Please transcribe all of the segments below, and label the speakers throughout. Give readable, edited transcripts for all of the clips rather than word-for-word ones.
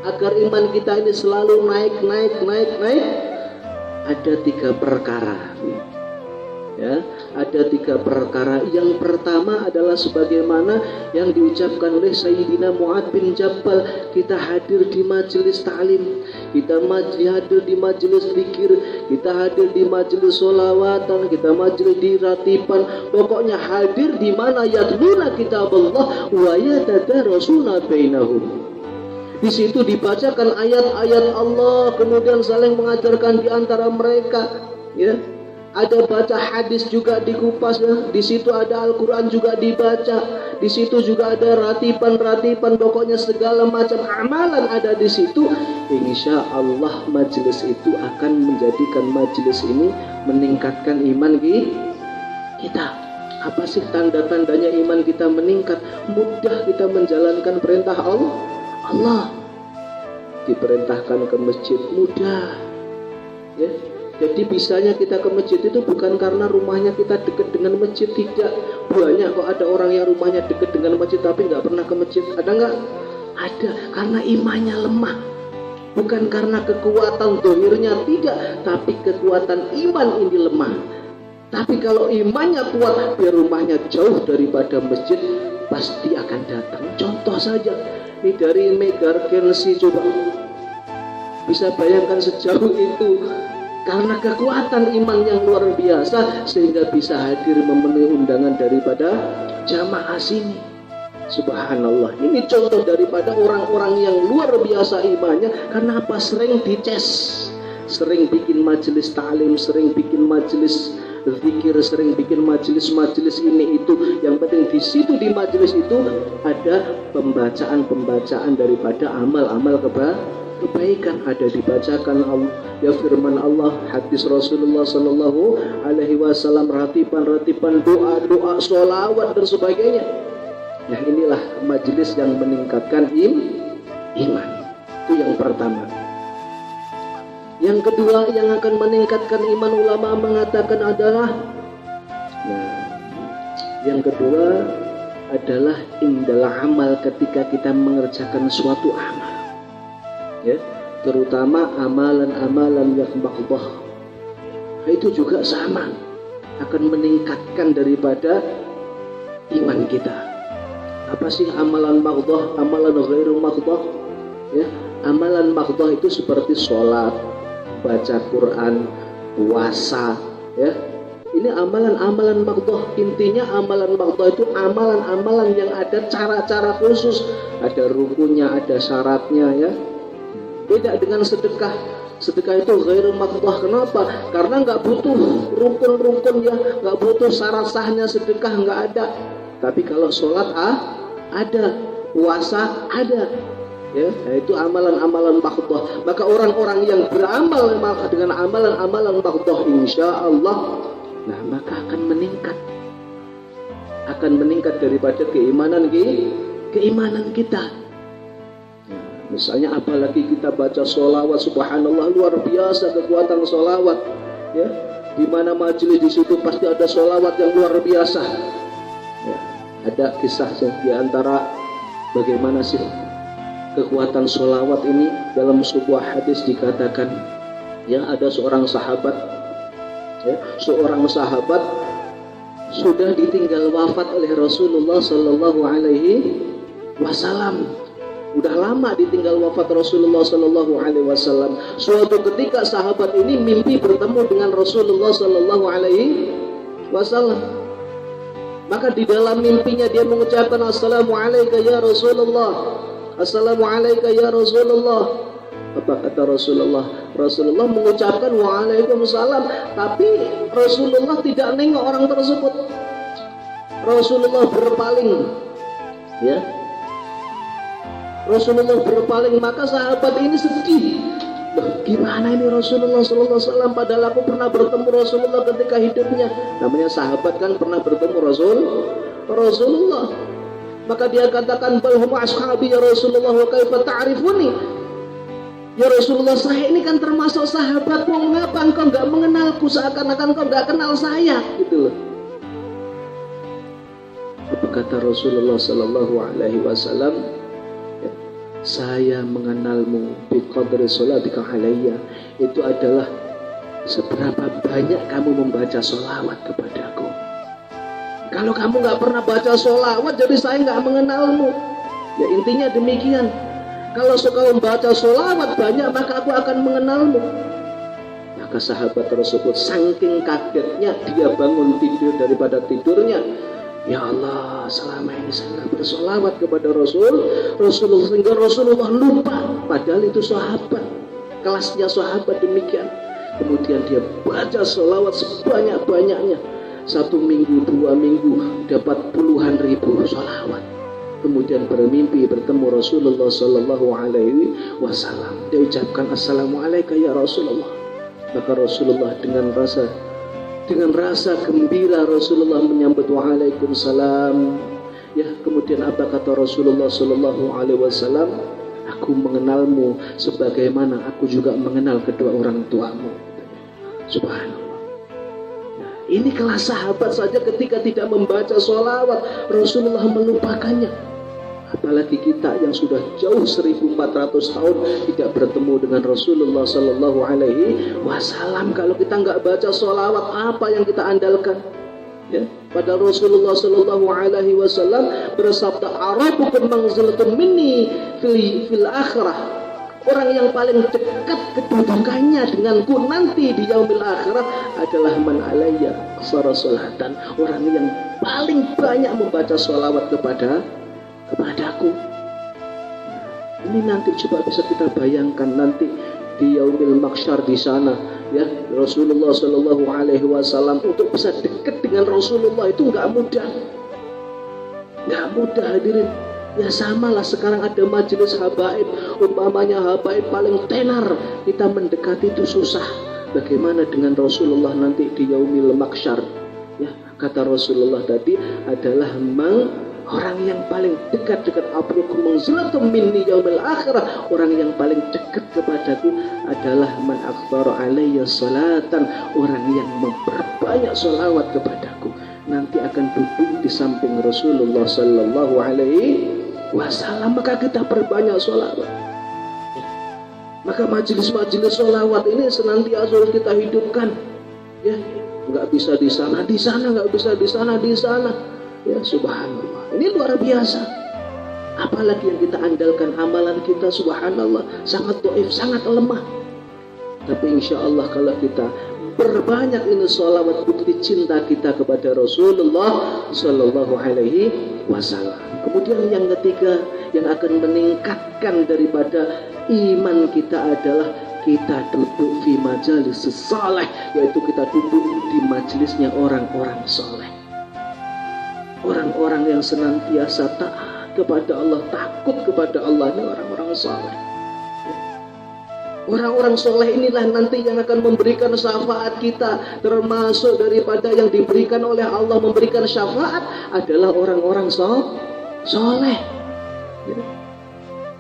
Speaker 1: agar iman kita ini selalu naik, ada 3 perkara. Ya, ada 3 perkara. Yang pertama adalah sebagaimana yang diucapkan oleh Sayyidina Mu'adz bin Jabal, kita hadir di majelis ta'lim, kita hadir di majelis zikir, kita hadir di majelis sholawatan, kita majelis di ratiban, pokoknya hadir di mana yatluna kitabullah wa yatadarasuna bainahum. Di situ dibacakan ayat-ayat Allah, kemudian saling mengajarkan di antara mereka, ya. Ada baca hadis juga dikupas, ya. Di situ ada Al-Quran juga dibaca. Di situ juga ada ratiban, pokoknya segala macam amalan ada di situ. Insya Allah majelis itu akan menjadikan majelis ini meningkatkan iman kita. Apa sih tanda-tandanya iman kita meningkat? Mudah kita menjalankan perintah Allah. Diperintahkan ke masjid mudah, ya. Jadi bisanya kita ke masjid itu bukan karena rumahnya kita dekat dengan masjid, tidak. Banyak kok ada orang yang rumahnya dekat dengan masjid tapi nggak pernah ke masjid. Ada nggak? Ada, karena imannya lemah. Bukan karena kekuatan zahirnya, tidak, tapi kekuatan iman ini lemah. Tapi kalau imannya kuat, biar rumahnya jauh daripada masjid, pasti akan datang. Contoh saja, ini dari Megarkensi, coba bisa bayangkan sejauh itu. Karena kekuatan iman yang luar biasa sehingga bisa hadir memenuhi undangan daripada jamaah sini. Subhanallah, ini contoh daripada orang-orang yang luar biasa imannya. Karena apa? Sering dices, sering bikin majelis ta'lim, sering bikin majelis zikir, sering bikin majelis ini itu. Yang penting di situ, di majelis itu ada pembacaan daripada amal-amal kebaikan, ada dibacakan ya firman Allah, hadis Rasulullah Sallallahu Alaihi Wasallam, ratiban, doa, sholawat dan sebagainya. Nah, inilah majelis yang meningkatkan iman. Itu yang pertama. Yang kedua yang akan meningkatkan iman, ulama mengatakan adalah, yang kedua adalah indal amal, ketika kita mengerjakan suatu amal, ya, terutama amalan-amalan yang maqdah, itu juga sama akan meningkatkan daripada iman kita. Apa sih amalan maqdah, amalan ghairu maqdah? Ya, amalan maqdah itu seperti sholat, baca Quran, puasa, ya. Ini amalan-amalan maqdah. Intinya amalan maqdah itu amalan-amalan yang ada cara-cara khusus, ada rukunnya, ada syaratnya, ya. Beda dengan sedekah. Sedekah itu ghairu maqdah. Kenapa? Karena nggak butuh rukun-rukun, ya, nggak butuh syarat sahnya sedekah, nggak ada. Tapi kalau sholat ada, puasa ada, ya, itu amalan-amalan maqdah. Maka orang-orang yang beramal dengan amalan-amalan maqdah, insya Allah, nah, maka akan meningkat daripada keimanan kita. Misalnya apalagi kita baca sholawat, subhanallah, luar biasa kekuatan sholawat, ya. Di mana majelis di situ pasti ada sholawat yang luar biasa. Ya, ada kisah di antara bagaimana sih kekuatan sholawat ini. Dalam sebuah hadis dikatakan, ya, ada seorang sahabat, ya, sudah ditinggal wafat oleh Rasulullah Sallallahu Alaihi Wasallam. Udah lama ditinggal wafat Rasulullah Sallallahu Alaihi Wasallam. Suatu ketika sahabat ini mimpi bertemu dengan Rasulullah Sallallahu Alaihi Wasallam. Maka di dalam mimpinya dia mengucapkan, Assalamualaikum ya Rasulullah, Assalamualaikum ya Rasulullah. Apa kata Rasulullah? Rasulullah mengucapkan Waalaikumsalam, tapi Rasulullah tidak nengok orang tersebut. Rasulullah berpaling, ya. Rasulullah berpaling, maka sahabat ini sedih. Loh, gimana ini Rasulullah Sallallahu Alaihi Wasallam, padahal aku pernah bertemu Rasulullah ketika hidupnya. Namanya sahabat kan pernah bertemu Rasulullah. Maka dia katakan, bal hum ashabi ya Rasulullah wa kaifa ta'rifuni? Ya Rasulullah, saya ini kan termasuk sahabatmu, mengapa engkau enggak mengenalku, seakan-akan engkau enggak kenal saya, gitu loh. Apa kata Rasulullah Sallallahu Alaihi Wasallam? saya mengenalmu biqadri sholatika alayya, itu adalah seberapa banyak kamu membaca sholawat kepadaku. Kalau kamu nggak pernah baca sholawat, jadi saya nggak mengenalmu. Ya intinya demikian. Kalau kau membaca sholawat banyak, maka aku akan mengenalmu. Maka sahabat tersebut saking kagetnya dia bangun tidur daripada tidurnya. Ya Allah, selama ini saya nggak bersolawat kepada Rasulullah sehingga Rasulullah lupa. Padahal itu sahabat, kelasnya sahabat demikian. Kemudian dia baca sholawat sebanyak-banyaknya. 1 minggu, 2 minggu dapat puluhan ribu sholawat. Kemudian bermimpi bertemu Rasulullah Sallallahu Alaihi Wasallam. Dia ucapkan Assalamualaikum ya Rasulullah. Maka Rasulullah dengan rasa gembira Rasulullah menyambut Waalaikumsalam. Ya, kemudian apa kata Rasulullah Sallallahu Alaihi Wasallam? Aku mengenalmu sebagaimana aku juga mengenal kedua orang tuamu. Subhanallah. Nah, ini kelas sahabat saja ketika tidak membaca sholawat Rasulullah melupakannya. Apalagi kita yang sudah jauh 1400 tahun tidak bertemu dengan Rasulullah Sallallahu Alaihi Wasallam. Kalau kita nggak baca sholawat, apa yang kita andalkan? Ya, pada Rasulullah Sallallahu Alaihi Wasallam bersabda, "Arabukum manzilatun minni fil akhirah." Orang yang paling dekat kedudukannya denganku nanti di yaumil akhirah adalah man alayya aksara sholatan. Orang yang paling banyak membaca sholawat kepadaku. Ini nanti coba bisa kita bayangkan nanti di yaumil mahsyar di sana, ya, Rasulullah Shallallahu Alaihi Wasallam untuk bisa dekat dengan Rasulullah itu nggak mudah hadirin. Ya samalah sekarang ada majelis habaib, umpamanya habaib paling tenar, kita mendekati itu susah. Bagaimana dengan Rasulullah nanti di yaumil mahsyar? Ya, kata Rasulullah tadi adalah orang yang paling dekat abrukum manzilatun minni yaumil akhirah. Orang yang paling dekat kepadaku adalah man aktsara alayya salatan, orang yang memperbanyak sholawat kepadaku. Nanti akan duduk di samping Rasulullah Sallallahu Alaihi Wasallam. Maka kita perbanyak sholawat. Maka majelis-majelis sholawat ini senantiasa harus kita hidupkan. Ya, nggak bisa di sana, nggak bisa di sana. Ya, subhanallah. Ini luar biasa. Apalagi yang kita andalkan, amalan kita subhanallah sangat dhaif, sangat lemah. Tapi insya Allah kalau kita berbanyak ini sholawat, bukti cinta kita kepada Rasulullah Sallallahu Alaihi Wasallam. Kemudian yang ketiga yang akan meningkatkan daripada iman kita adalah kita duduk di majelis saleh, yaitu kita duduk di majelisnya orang-orang saleh. Orang-orang yang senantiasa taat kepada Allah, takut kepada Allah, ini orang-orang saleh. Orang-orang soleh inilah nanti yang akan memberikan syafaat kita. Termasuk daripada yang diberikan oleh Allah memberikan syafaat adalah orang-orang soleh.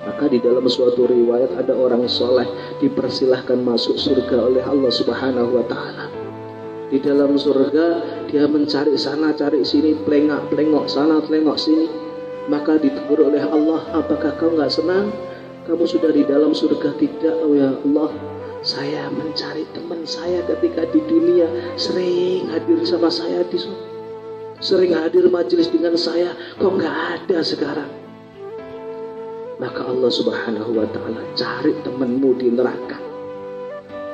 Speaker 1: Maka di dalam suatu riwayat ada orang soleh dipersilahkan masuk surga oleh Allah Subhanahu wa Ta'ala. Di dalam surga dia mencari sana cari sini, pelengok sana pelengok sini. Maka ditegur oleh Allah, apakah kau nggak senang? Kamu sudah di dalam surga? Tidak, oh ya Allah, saya mencari teman saya ketika di dunia, sering hadir sama saya di surga, sering hadir majelis dengan saya, kok nggak ada sekarang? Maka Allah Subhanahu wa Ta'ala, cari temanmu di neraka.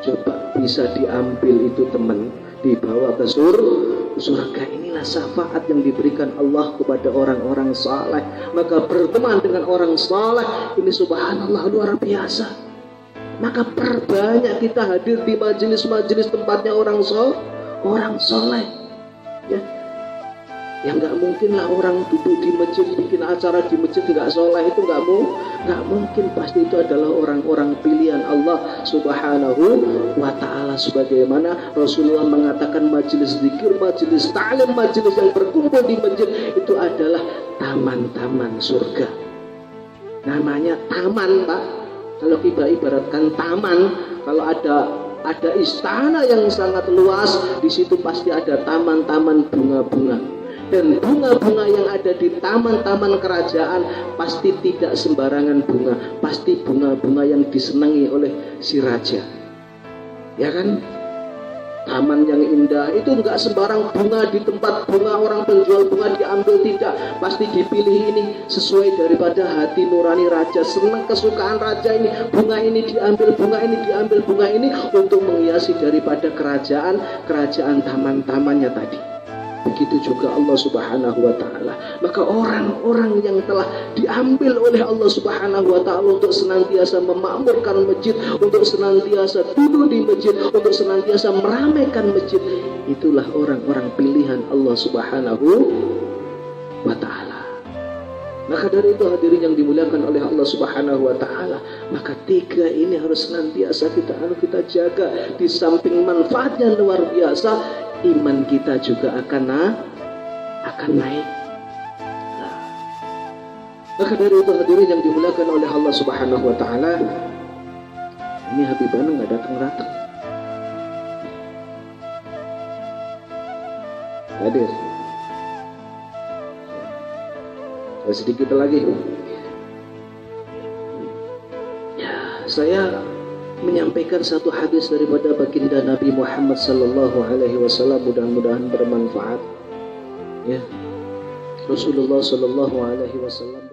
Speaker 1: Coba bisa diambil itu teman, dibawa ke surga. Inilah syafaat yang diberikan Allah kepada orang-orang saleh. Maka berteman dengan orang saleh ini subhanallah luar biasa. Maka perbanyak kita hadir di majelis-majelis tempatnya orang saleh. Ya. Yang nggak mungkin lah orang duduk di masjid, bikin acara di masjid nggak soleh, itu nggak mungkin. Pasti itu adalah orang-orang pilihan Allah Subhanahu wa Ta'ala. Sebagaimana Rasulullah mengatakan majelis zikir, majelis ta'lim, majelis yang berkumpul di masjid itu adalah taman-taman surga. Namanya taman, Pak. Kalau kita ibaratkan taman, kalau ada istana yang sangat luas, di situ pasti ada taman-taman bunga-bunga. Dan bunga-bunga yang ada di taman-taman kerajaan pasti tidak sembarangan bunga, pasti bunga-bunga yang disenangi oleh si raja. Ya kan? Taman yang indah itu enggak sembarang bunga, di tempat bunga orang penjual bunga diambil, tidak, pasti dipilih ini sesuai daripada hati nurani raja, senang kesukaan raja ini, bunga ini diambil, bunga ini diambil, bunga ini untuk menghiasi daripada kerajaan taman-tamannya tadi. Begitu juga Allah Subhanahu wa ta'ala. Maka orang-orang yang telah diambil oleh Allah Subhanahu wa ta'ala untuk senantiasa memakmurkan masjid, untuk senantiasa duduk di masjid, untuk senantiasa meramaikan masjid, itulah orang-orang pilihan Allah Subhanahu wa ta'ala. Maka dari itu hadirin yang dimuliakan oleh Allah Subhanahu wa ta'ala, maka tiga ini harus senantiasa kita jaga. Di samping manfaatnya luar biasa, iman kita juga akan naik. Nah, maka dari itu hadirin yang dimuliakan oleh Allah Subhanahu wa ta'ala, ini Habibana nggak datang. Hadir. Sedikit lagi. Ya, saya menyampaikan satu hadis daripada baginda Nabi Muhammad sallallahu alaihi wasallam, mudah-mudahan bermanfaat. Ya. Rasulullah sallallahu alaihi wasallam